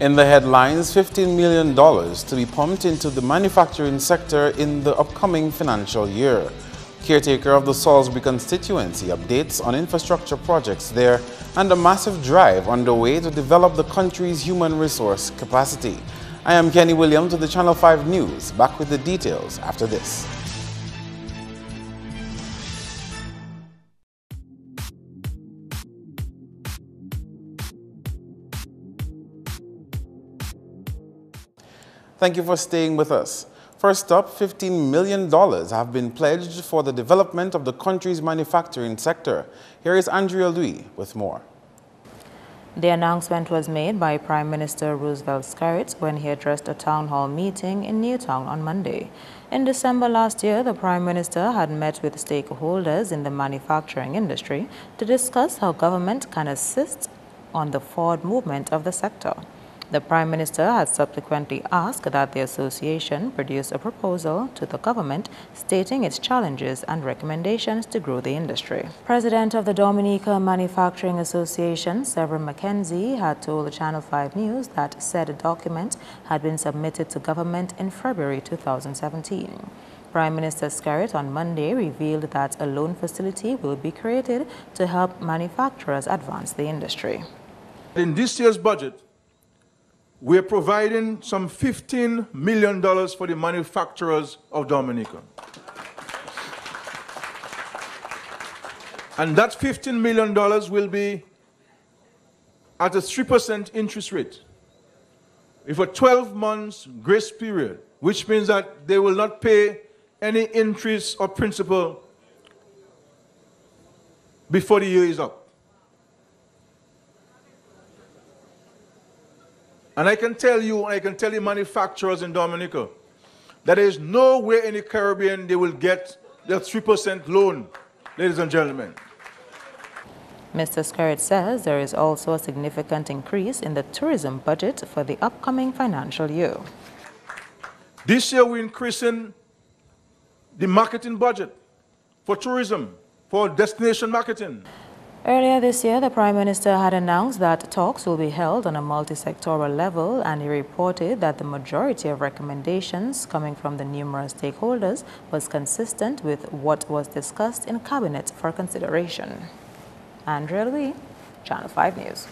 In the headlines, $15 million to be pumped into the manufacturing sector in the upcoming financial year. Caretaker of the Salisbury constituency updates on infrastructure projects there and a massive drive underway to develop the country's human resource capacity. I am Kenny Williams with the Channel 5 News. Back with the details after this. Thank you for staying with us. First up, $15 million have been pledged for the development of the country's manufacturing sector. Here is Andrea Louis with more. The announcement was made by Prime Minister Roosevelt Skerrit when he addressed a town hall meeting in Newtown on Monday. In December last year, the Prime Minister had met with stakeholders in the manufacturing industry to discuss how government can assist on the forward movement of the sector. The Prime Minister had subsequently asked that the association produce a proposal to the government stating its challenges and recommendations to grow the industry. President of the Dominica Manufacturing Association, Severin McKenzie, had told Channel 5 News that said document had been submitted to government in February 2017. Prime Minister Skerrit on Monday revealed that a loan facility will be created to help manufacturers advance the industry. In this year's budget, we're providing some $15 million for the manufacturers of Dominica. And that $15 million will be at a 3% interest rate with a 12 months grace period, which means that they will not pay any interest or principal before the year is up. And I can tell you, manufacturers in Dominica, that there is nowhere in the Caribbean they will get the 3% loan, ladies and gentlemen. Mr. Skerrit says there is also a significant increase in the tourism budget for the upcoming financial year. This year we're increasing the marketing budget for tourism, for destination marketing. Earlier this year, the Prime Minister had announced that talks will be held on a multi-sectoral level, and he reported that the majority of recommendations coming from the numerous stakeholders was consistent with what was discussed in Cabinet for consideration. Andrea Louis, Channel 5 News.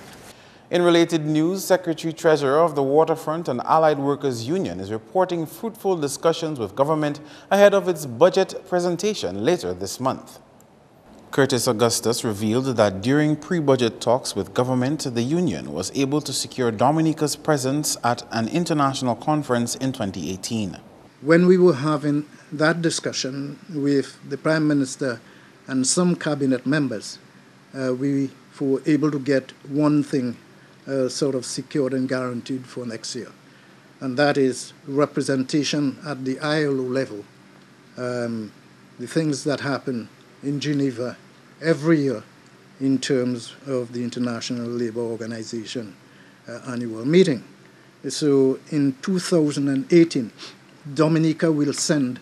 In related news, Secretary-Treasurer of the Waterfront and Allied Workers Union is reporting fruitful discussions with government ahead of its budget presentation later this month. Curtis Augustus revealed that during pre-budget talks with government, the union was able to secure Dominica's presence at an international conference in 2018. When we were having that discussion with the Prime Minister and some cabinet members, we were able to get one thing sort of secured and guaranteed for next year, and that is representation at the ILO level. The things that happen in Geneva every year in terms of the International Labour Organization annual meeting. So in 2018, Dominica will send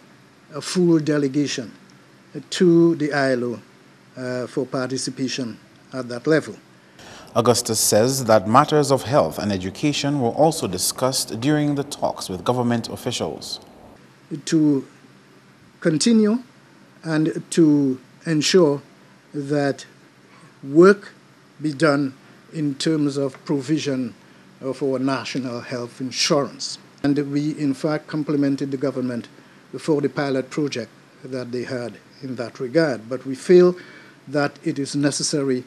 a full delegation to the ILO for participation at that level. Augustus says that matters of health and education were also discussed during the talks with government officials. To continue and to ensure that work be done in terms of provision of our national health insurance. And we, in fact, complimented the government for the pilot project that they had in that regard. But we feel that it is necessary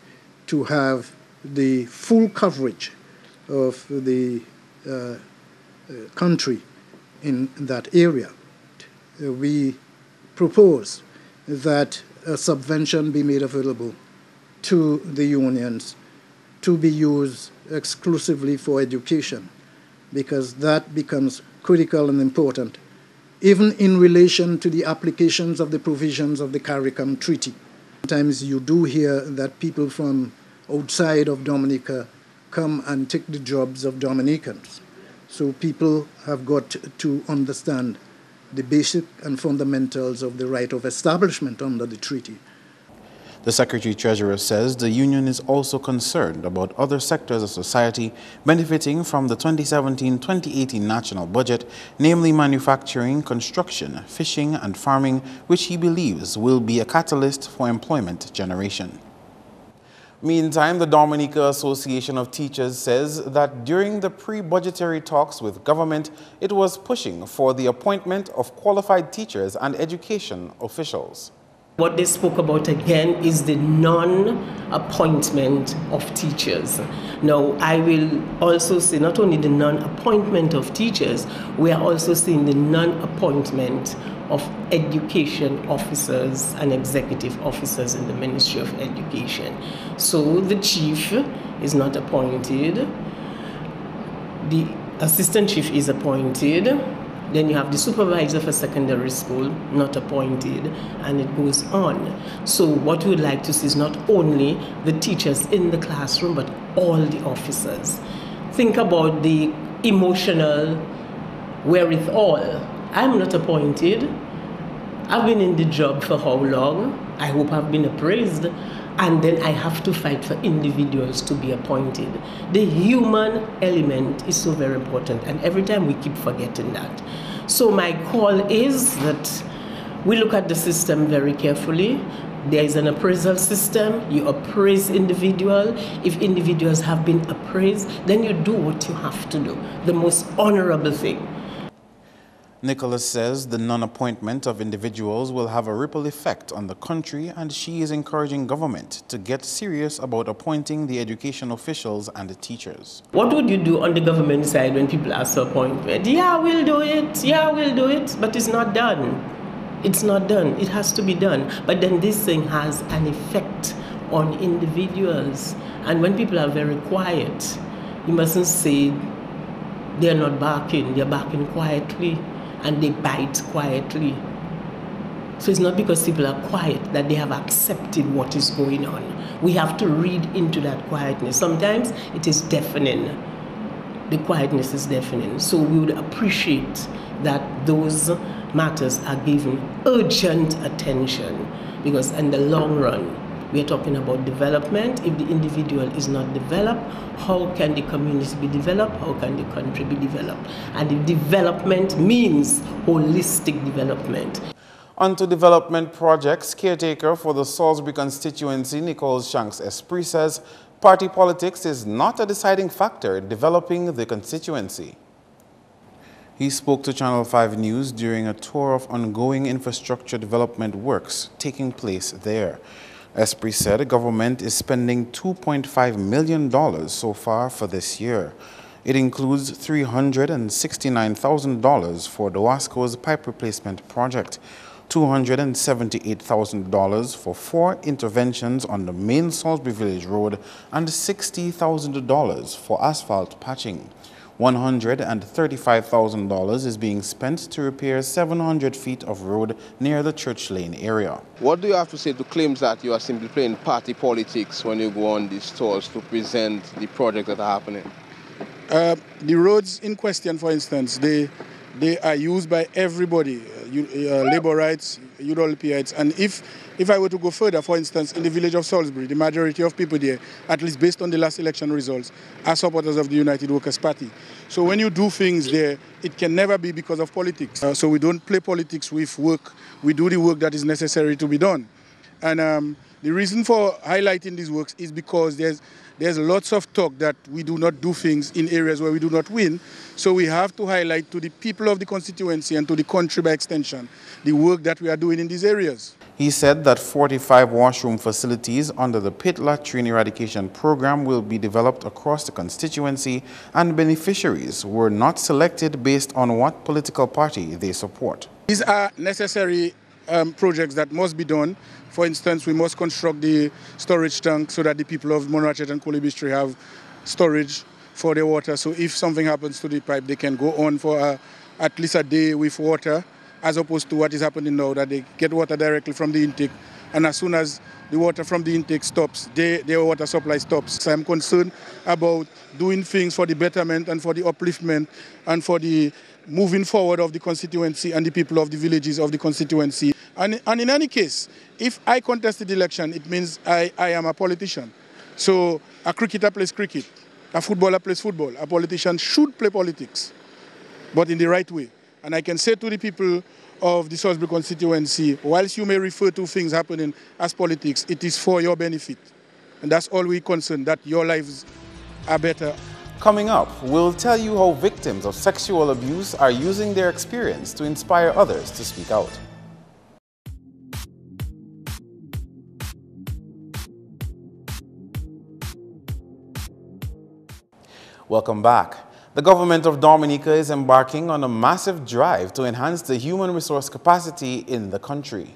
to have the full coverage of the country in that area. We propose that a subvention be made available to the unions to be used exclusively for education, because that becomes critical and important, even in relation to the applications of the provisions of the CARICOM Treaty. Sometimes you do hear that people from outside of Dominica come and take the jobs of Dominicans. So people have got to understand the basic and fundamentals of the right of establishment under the treaty. The Secretary-Treasurer says the union is also concerned about other sectors of society benefiting from the 2017-2018 national budget, namely manufacturing, construction, fishing and farming, which he believes will be a catalyst for employment generation. Meantime, the Dominica Association of Teachers says that during the pre-budgetary talks with government, it was pushing for the appointment of qualified teachers and education officials. What they spoke about again is the non-appointment of teachers. Now, I will also say not only the non-appointment of teachers, we are also seeing the non-appointment of education officers and executive officers in the Ministry of Education. So the chief is not appointed, the assistant chief is appointed, then you have the supervisor for secondary school, not appointed, and it goes on. So what we would like to see is not only the teachers in the classroom, but all the officers. Think about the emotional wherewithal. I'm not appointed. I've been in the job for how long? I hope I've been appraised. And then I have to fight for individuals to be appointed. The human element is so very important, and every time we keep forgetting that. So my call is that we look at the system very carefully. There is an appraisal system. You appraise individual. If individuals have been appraised, then you do what you have to do, the most honorable thing. Nicholas says the non-appointment of individuals will have a ripple effect on the country, and she is encouraging government to get serious about appointing the education officials and the teachers. What would you do on the government side when people ask for appointment? Yeah, we'll do it. Yeah, we'll do it. But it's not done. It's not done. It has to be done. But then this thing has an effect on individuals. And when people are very quiet, you mustn't say they're not barking. They're barking quietly. And they bite quietly. So it's not because people are quiet that they have accepted what is going on. We have to read into that quietness. Sometimes it is deafening. The quietness is deafening. So we would appreciate that those matters are given urgent attention, because in the long run, we are talking about development. If the individual is not developed, how can the community be developed? How can the country be developed? And if development means holistic development. On to development projects, caretaker for the Salisbury constituency, Nicole Shanks-Esprit, says party politics is not a deciding factor in developing the constituency. He spoke to Channel 5 News during a tour of ongoing infrastructure development works taking place there. Esprit said the government is spending $2.5 million so far for this year. It includes $369,000 for the Wasco's pipe replacement project, $278,000 for 4 interventions on the main Salisbury Village Road, and $60,000 for asphalt patching. $135,000 is being spent to repair 700 feet of road near the Church Lane area. What do you have to say to claims that you are simply playing party politics when you go on these tours to present the projects that are happening? The roads in question, for instance, they are used by everybody, laborites, UWPites, and if I were to go further, for instance, in the village of Salisbury, the majority of people there, at least based on the last election results, are supporters of the United Workers' Party. So when you do things there, it can never be because of politics. So we don't play politics with work. We do the work that is necessary to be done. And the reason for highlighting these works is because there's lots of talk that we do not do things in areas where we do not win. So we have to highlight to the people of the constituency and to the country by extension the work that we are doing in these areas. He said that 45 washroom facilities under the pit latrine eradication program will be developed across the constituency, and beneficiaries were not selected based on what political party they support. These are necessary projects that must be done. For instance, we must construct the storage tank so that the people of Monrachet and Kolibistri have storage for their water. So if something happens to the pipe, they can go on for at least a day with water, as opposed to what is happening now, that they get water directly from the intake. And as soon as the water from the intake stops, their water supply stops. So I'm concerned about doing things for the betterment and for the upliftment and for the moving forward of the constituency and the people of the villages of the constituency. And in any case, if I contest the election, it means I am a politician. So a cricketer plays cricket, a footballer plays football. A politician should play politics, but in the right way. And I can say to the people of the Salisbury constituency, whilst you may refer to things happening as politics, it is for your benefit. And that's all we're concerned, that your lives are better. Coming up, we'll tell you how victims of sexual abuse are using their experience to inspire others to speak out. Welcome back. The government of Dominica is embarking on a massive drive to enhance the human resource capacity in the country.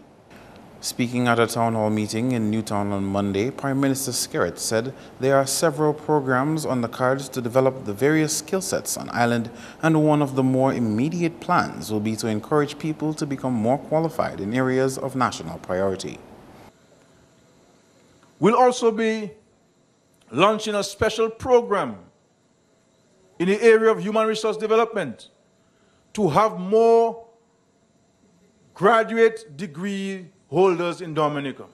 Speaking at a town hall meeting in Newtown on Monday, Prime Minister Skerrit said there are several programs on the cards to develop the various skill sets on island, and one of the more immediate plans will be to encourage people to become more qualified in areas of national priority. We'll also be launching a special program in the area of human resource development to have more graduate degree holders in Dominica.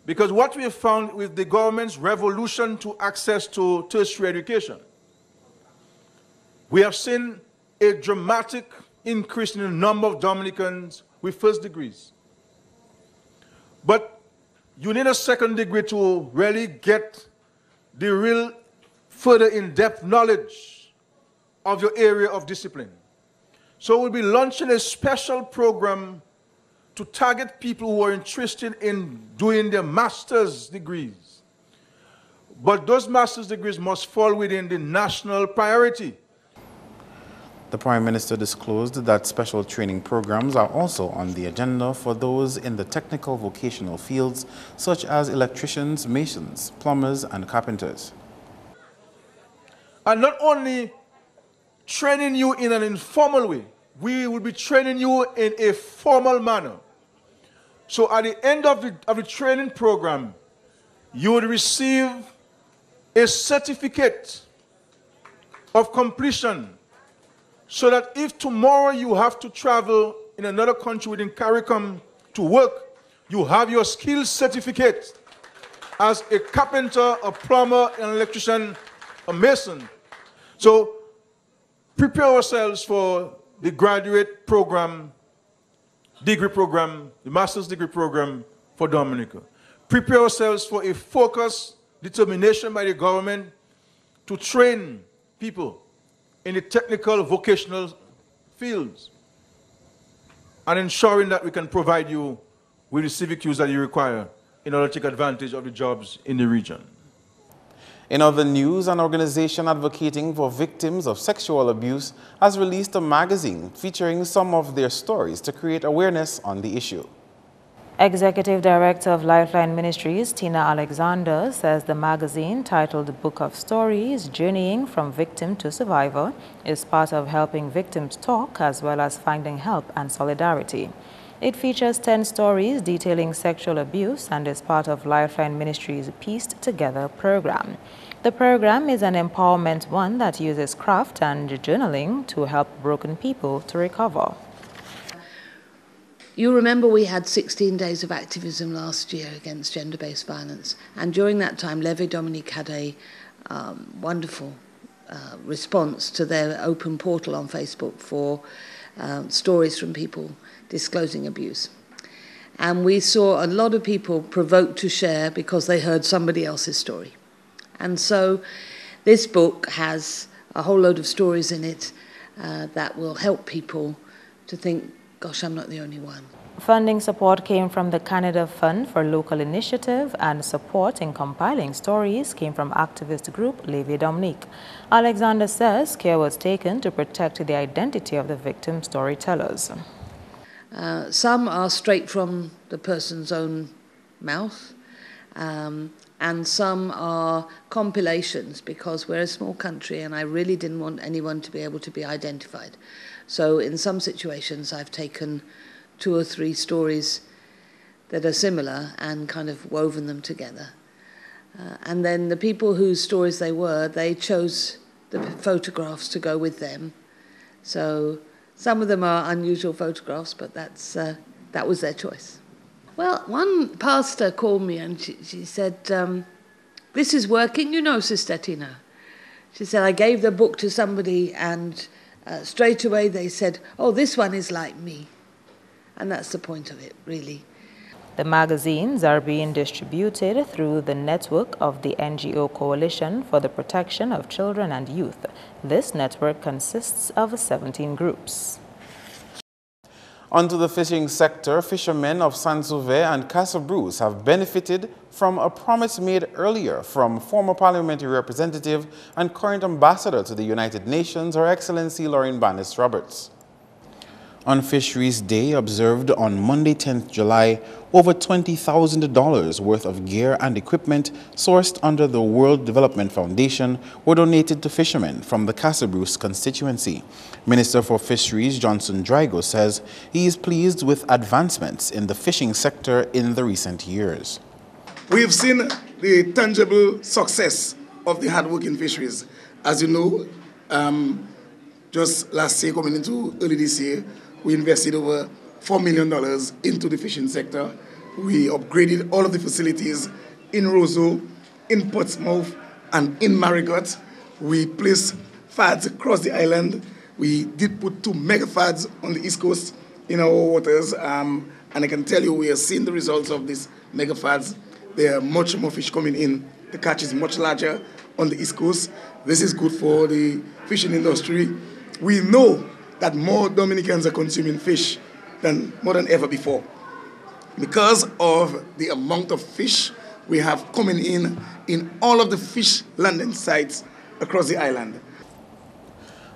Because what we have found with the government's revolution to access to tertiary education, we have seen a dramatic increase in the number of Dominicans with first degrees. But you need a second degree to really get the real further in-depth knowledge of your area of discipline. So we'll be launching a special program to target people who are interested in doing their master's degrees. But those master's degrees must fall within the national priority. The Prime Minister disclosed that special training programs are also on the agenda for those in the technical vocational fields, such as electricians, masons, plumbers, and carpenters. And not only training you in an informal way, we will be training you in a formal manner. So at the end of the training program, you would receive a certificate of completion, so that if tomorrow you have to travel in another country within CARICOM to work, you have your skills certificate as a carpenter, a plumber, an electrician, a mason. So prepare ourselves for the graduate program, degree program, the master's degree program for Dominica. Prepare ourselves for a focused determination by the government to train people in the technical vocational fields, and ensuring that we can provide you with the civic cues that you require in order to take advantage of the jobs in the region. In other news, an organization advocating for victims of sexual abuse has released a magazine featuring some of their stories to create awareness on the issue. Executive Director of Lifeline Ministries, Tina Alexander, says the magazine, titled Book of Stories, Journeying from Victim to Survivor, is part of helping victims talk as well as finding help and solidarity. It features 10 stories detailing sexual abuse and is part of Lifeline Ministries' Pieced Together program. The program is an empowerment one that uses craft and journaling to help broken people to recover. You remember we had 16 days of activism last year against gender-based violence, and during that time Leve Dominique had a wonderful response to their open portal on Facebook for stories from people disclosing abuse. And we saw a lot of people provoked to share because they heard somebody else's story. And so this book has a whole load of stories in it that will help people to think, gosh, I'm not the only one. Funding support came from the Canada Fund for Local Initiative, and support in compiling stories came from activist group Leve Dominique. Alexander says care was taken to protect the identity of the victim storytellers. Some are straight from the person's own mouth, and some are compilations, because we're a small country and I really didn't want anyone to be able to be identified. So in some situations I've taken 2 or 3 stories that are similar and kind of woven them together. And then the people whose stories they chose the photographs to go with them. So some of them are unusual photographs, but that was their choice. Well, one pastor called me and she said, this is working, you know, Sister Tina. She said, I gave the book to somebody and straight away they said, oh, this one is like me. And that's the point of it, really. The magazines are being distributed through the network of the NGO Coalition for the Protection of Children and Youth. This network consists of 17 groups. Onto the fishing sector, fishermen of Saint-Sauveur and Casa Bruce have benefited from a promise made earlier from former parliamentary representative and current ambassador to the United Nations, Her Excellency Lauren Bannis Roberts. On Fisheries Day, observed on Monday, 10th July, over $20,000 worth of gear and equipment sourced under the World Development Foundation were donated to fishermen from the Casa Bruce constituency. Minister for Fisheries Johnson Drygo says he is pleased with advancements in the fishing sector in the recent years. We've seen the tangible success of the hard work in fisheries. As you know, just last year, coming into early this year, we invested over $4 million into the fishing sector. We upgraded all of the facilities in Roseau, in Portsmouth, and in Marigot. We placed fads across the island. We did put 2 mega fads on the East Coast in our waters. And I can tell you we are seeing the results of these mega fads. There are much more fish coming in. The catch is much larger on the East Coast. This is good for the fishing industry. We know that more Dominicans are consuming fish more than ever before. Because of the amount of fish we have coming in all of the fish landing sites across the island.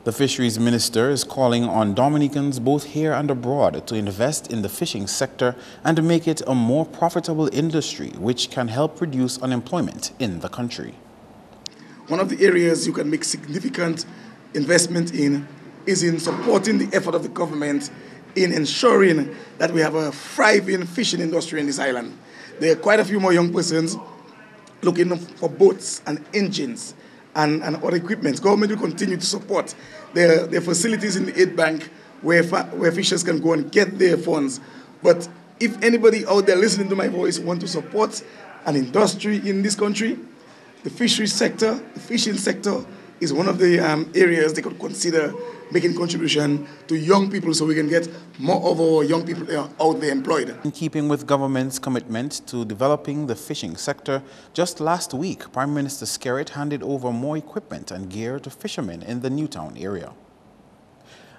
The fisheries minister is calling on Dominicans both here and abroad to invest in the fishing sector and to make it a more profitable industry which can help reduce unemployment in the country. One of the areas you can make significant investment in is in supporting the effort of the government in ensuring that we have a thriving fishing industry in this island. There are quite a few more young persons looking for boats and engines and other equipment. Government will continue to support their facilities in the aid bank where fishers can go and get their funds. But if anybody out there listening to my voice want to support an industry in this country, the fisheries sector, the fishing sector is one of the areas they could consider making contribution to young people so we can get more of our young people out there employed. In keeping with government's commitment to developing the fishing sector, just last week, Prime Minister Skerritt handed over more equipment and gear to fishermen in the Newtown area.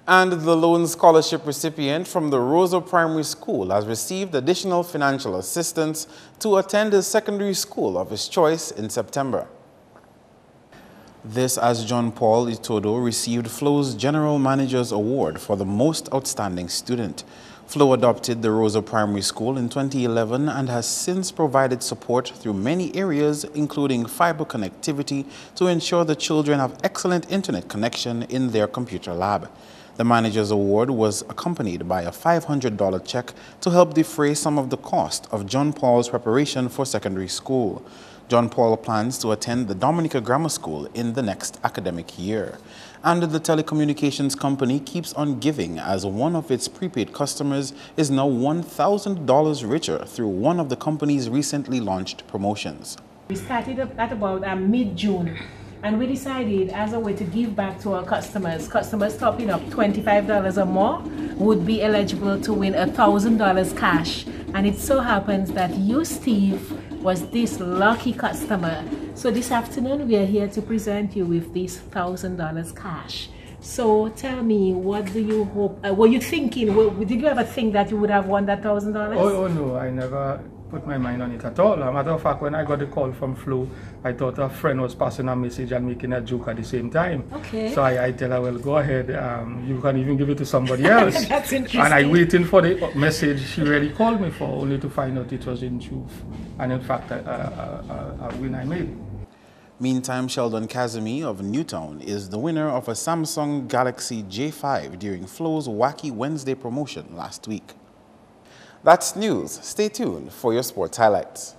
And the loan scholarship recipient from the Roseau Primary School has received additional financial assistance to attend his secondary school of his choice in September. This as John Paul Itodo received Flo's General Manager's Award for the Most Outstanding Student. Flo adopted the Roseau Primary School in 2011 and has since provided support through many areas, including fiber connectivity, to ensure the children have excellent internet connection in their computer lab. The Manager's Award was accompanied by a $500 check to help defray some of the cost of John Paul's preparation for secondary school. John Paul plans to attend the Dominica Grammar School in the next academic year. And the telecommunications company keeps on giving, as one of its prepaid customers is now $1,000 richer through one of the company's recently launched promotions. We started at about mid-June, and we decided as a way to give back to our customers topping up $25 or more would be eligible to win $1,000 cash. And it so happens that you, Steve, was this lucky customer. So this afternoon we are here to present you with this $1,000 cash. So tell me, what do you hope, were you thinking, did you ever think that you would have won that $1,000? Oh no, I never put my mind on it at all. As a matter of fact, when I got the call from Flo, I thought a friend was passing a message and making a joke at the same time. Okay. So I tell her, well, go ahead, you can even give it to somebody else. That's interesting. And I waiting for the message she really called me for, only to find out it was in truth. And in fact, a win I made. Meantime, Sheldon Kazemi of Newtown is the winner of a Samsung Galaxy J5 during Flo's Wacky Wednesday promotion last week. That's news. Stay tuned for your sports highlights.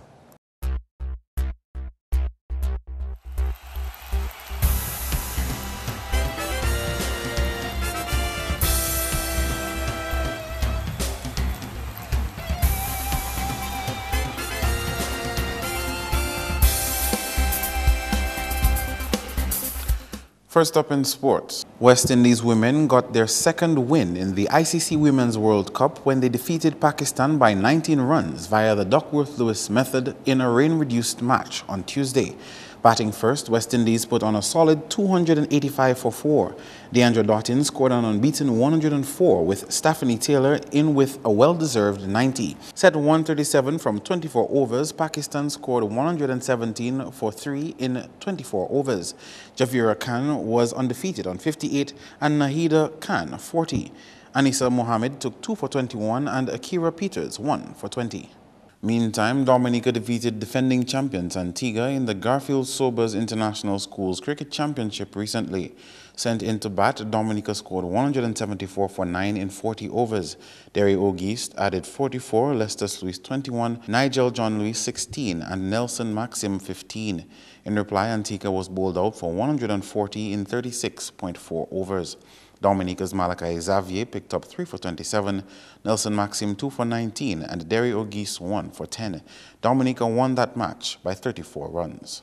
First up in sports, West Indies women got their second win in the ICC Women's World Cup when they defeated Pakistan by 19 runs via the Duckworth-Lewis method in a rain-reduced match on Tuesday. Batting first, West Indies put on a solid 285 for 4. Deandra Doughton scored an unbeaten 104 with Stephanie Taylor in with a well-deserved 90. Set 137 from 24 overs, Pakistan scored 117 for 3 in 24 overs. Javira Khan was undefeated on 58 and Nahida Khan 40. Anisa Mohammed took 2 for 21 and Akira Peters 1 for 20. Meantime, Dominica defeated defending champions Antigua in the Garfield Sobers International Schools Cricket Championship recently. Sent into bat, Dominica scored 174 for 9 in 40 overs. Derry O'Geist added 44, Lester Sluice 21, Nigel John Lewis 16, and Nelson Maxim 15. In reply, Antigua was bowled out for 140 in 36.4 overs. Dominica's Malachi Xavier picked up 3 for 27, Nelson Maxim 2 for 19, and Derry O'Geist 1 for 10. Dominica won that match by 34 runs.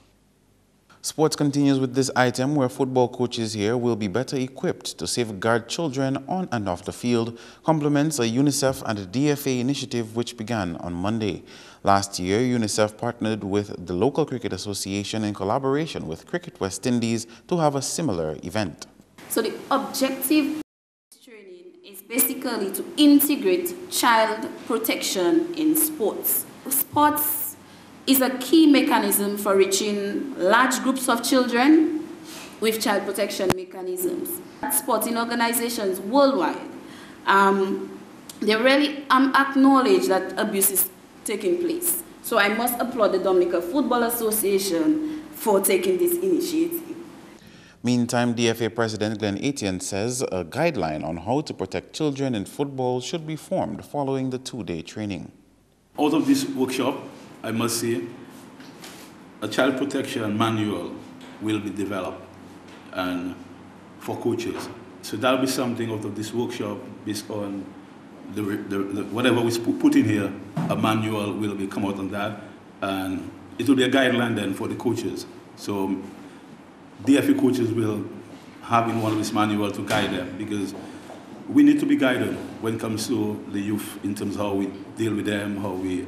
Sports continues with this item where football coaches here will be better equipped to safeguard children on and off the field, complements a UNICEF and a DFA initiative which began on Monday. Last year, UNICEF partnered with the local cricket association in collaboration with Cricket West Indies to have a similar event. So the objective of this training is basically to integrate child protection in sports. Sports is a key mechanism for reaching large groups of children with child protection mechanisms. Sporting organizations worldwide, they really acknowledge that abuse is taking place. So I must applaud the Dominica Football Association for taking this initiative. Meantime, DFA President Glenn Etienne says a guideline on how to protect children in football should be formed following the two-day training. Out of this workshop, I must say, a child protection manual will be developed and for coaches. So that'll be something out of this workshop based on whatever we put in here, a manual will be come out on that, and it will be a guideline then for the coaches. So DFA coaches will have in one of this manual to guide them, because we need to be guided when it comes to the youth in terms of how we deal with them, how we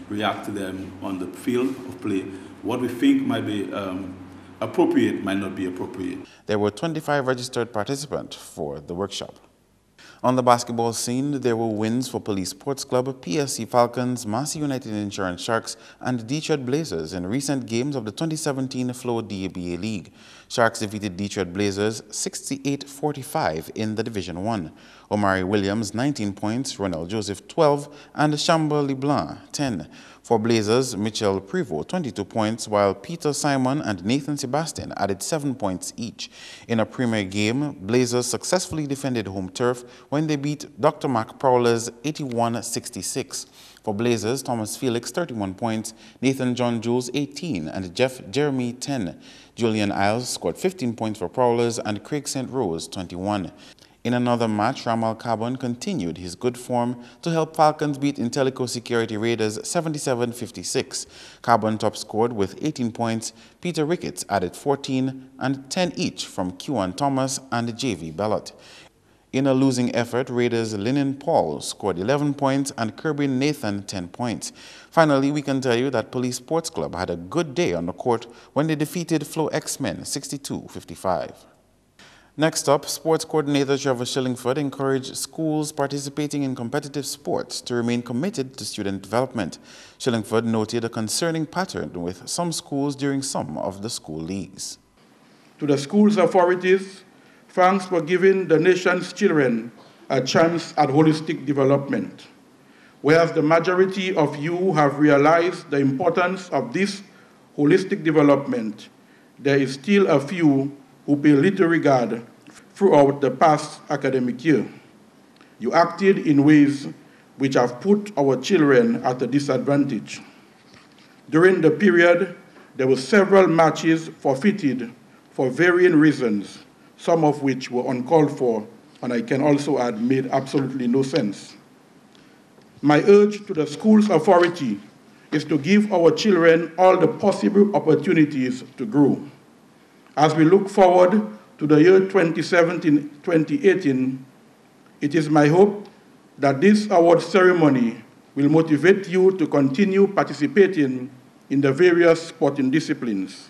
react to them on the field of play. What we think might be appropriate might not be appropriate. There were 25 registered participants for the workshop. On the basketball scene, there were wins for Police Sports Club, PSC Falcons, Massey United Insurance Sharks, and Detroit Blazers in recent games of the 2017 Flow DABA League. Sharks defeated Detroit Blazers 68-45 in the Division 1. Omari Williams, 19 points, Ronald Joseph, 12, and Chamba LeBlanc, 10. For Blazers, Mitchell Prevost, 22 points, while Peter Simon and Nathan Sebastian added 7 points each. In a premier game, Blazers successfully defended home turf when they beat Dr. Mac Prowlers 81-66. For Blazers, Thomas Felix, 31 points, Nathan John Jules, 18, and Jeff Jeremy, 10. Julian Isles scored 15 points for Prowlers and Craig St. Rose, 21. In another match, Ramal Carbon continued his good form to help Falcons beat Intellico Security Raiders 77-56. Carbon top scored with 18 points, Peter Ricketts added 14, and 10 each from Q1 Thomas and J.V. Bellot. In a losing effort, Raiders' Linen Paul scored 11 points and Kirby Nathan 10 points. Finally, we can tell you that Police Sports Club had a good day on the court when they defeated Flow X-Men 62-55. Next up, Sports Coordinator Trevor Shillingford encouraged schools participating in competitive sports to remain committed to student development. Shillingford noted a concerning pattern with some schools during some of the school leagues. To the school's authorities, thanks for giving the nation's children a chance at holistic development. Whereas the majority of you have realized the importance of this holistic development, there is still a few who pay little regard throughout the past academic year. You acted in ways which have put our children at a disadvantage. During the period, there were several matches forfeited for varying reasons, some of which were uncalled for, and I can also add made absolutely no sense. My urge to the school's authority is to give our children all the possible opportunities to grow. As we look forward to the year 2017-2018, it is my hope that this award ceremony will motivate you to continue participating in the various sporting disciplines.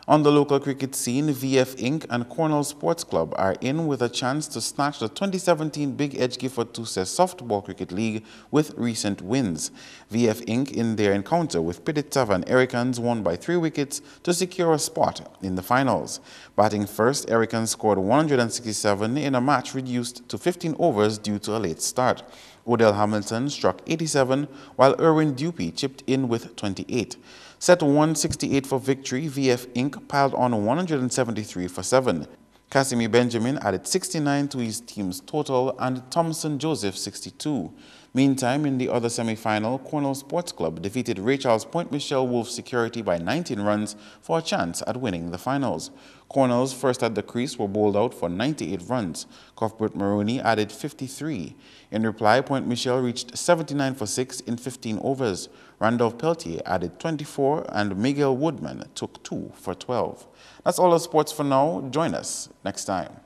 On the local cricket scene, VF Inc. and Cornell Sports Club are in with a chance to snatch the 2017 Big Edge Gifford 2 Softball Cricket League with recent wins. VF Inc. in their encounter with Pidit and Ericans won by 3 wickets to secure a spot in the finals. Batting first, Ericans scored 167 in a match reduced to 15 overs due to a late start. Odell Hamilton struck 87, while Erwin Dupey chipped in with 28. Set 168 for victory, VF Inc. piled on 173 for 7. Casimir Benjamin added 69 to his team's total and Thompson Joseph 62. Meantime, in the other semi-final, Cornell Sports Club defeated Ray Charles Point Michelle Wolf Security by 19 runs for a chance at winning the finals. Cornell's first at the crease were bowled out for 98 runs. Cuthbert Maroney added 53. In reply, Point Michelle reached 79 for 6 in 15 overs. Randolph Peltier added 24 and Miguel Woodman took 2 for 12. That's all the sports for now. Join us next time.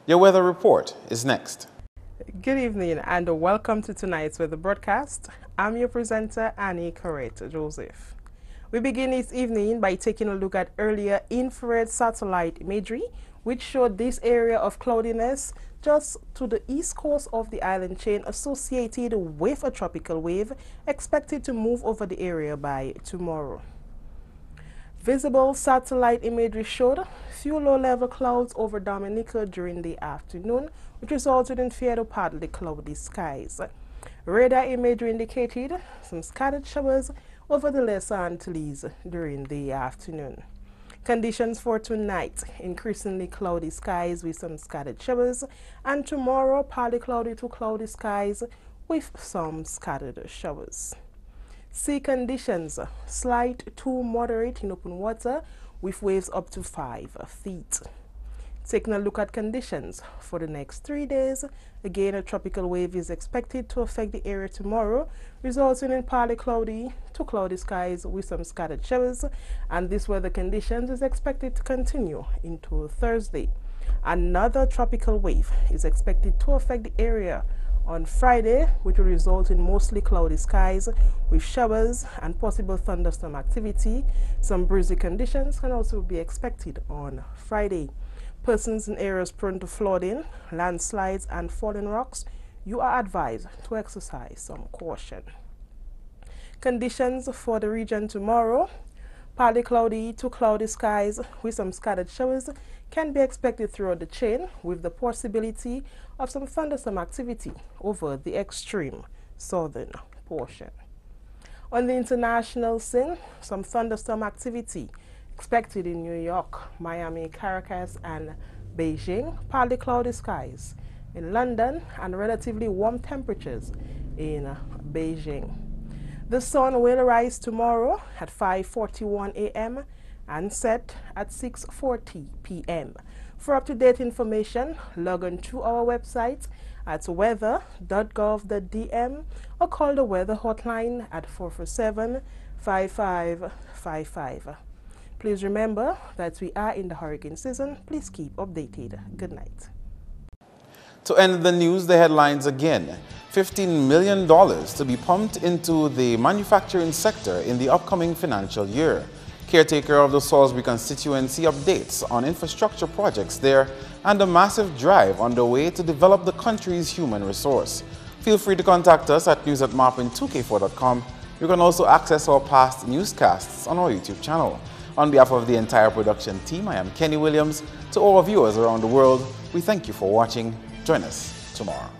Your weather report is next. Good evening and welcome to tonight's weather broadcast. I'm your presenter, Annie Corrette Joseph. We begin this evening by taking a look at earlier infrared satellite imagery, which showed this area of cloudiness just to the east coast of the island chain associated with a tropical wave expected to move over the area by tomorrow. Visible satellite imagery showed few low-level clouds over Dominica during the afternoon, which resulted in fair to partly cloudy skies. Radar imagery indicated some scattered showers over the Lesser Antilles during the afternoon. Conditions for tonight: increasingly cloudy skies with some scattered showers, and tomorrow partly cloudy to cloudy skies with some scattered showers. Sea conditions: slight to moderate in open water with waves up to 5 feet. Taking a look at conditions for the next 3 days, again a tropical wave is expected to affect the area tomorrow, resulting in partly cloudy to cloudy skies with some scattered showers, and this weather conditions is expected to continue into Thursday. Another tropical wave is expected to affect the area on Friday, which will result in mostly cloudy skies with showers and possible thunderstorm activity. Some breezy conditions can also be expected on Friday. Persons in areas prone to flooding, landslides, and falling rocks, you are advised to exercise some caution. Conditions for the region tomorrow: partly cloudy to cloudy skies with some scattered showers can be expected throughout the chain, with the possibility of some thunderstorm activity over the extreme southern portion. On the international scene, some thunderstorm activity expected in New York, Miami, Caracas, and Beijing. Partly cloudy skies in London and relatively warm temperatures in Beijing. The sun will rise tomorrow at 5:41 a.m. and set at 6:40 p.m. For up-to-date information, log on to our website at weather.gov.dm or call the weather hotline at 447-5555. Please remember that we are in the hurricane season. Please keep updated. Good night. To end the news, the headlines again. $15 million to be pumped into the manufacturing sector in the upcoming financial year. Caretaker of the Salisbury constituency updates on infrastructure projects there, and a massive drive underway to develop the country's human resource. Feel free to contact us at news@MarpinNewsJuly11th2k17. You can also access our past newscasts on our YouTube channel. On behalf of the entire production team, I am Kenny Williams. To all viewers around the world, we thank you for watching. Join us tomorrow.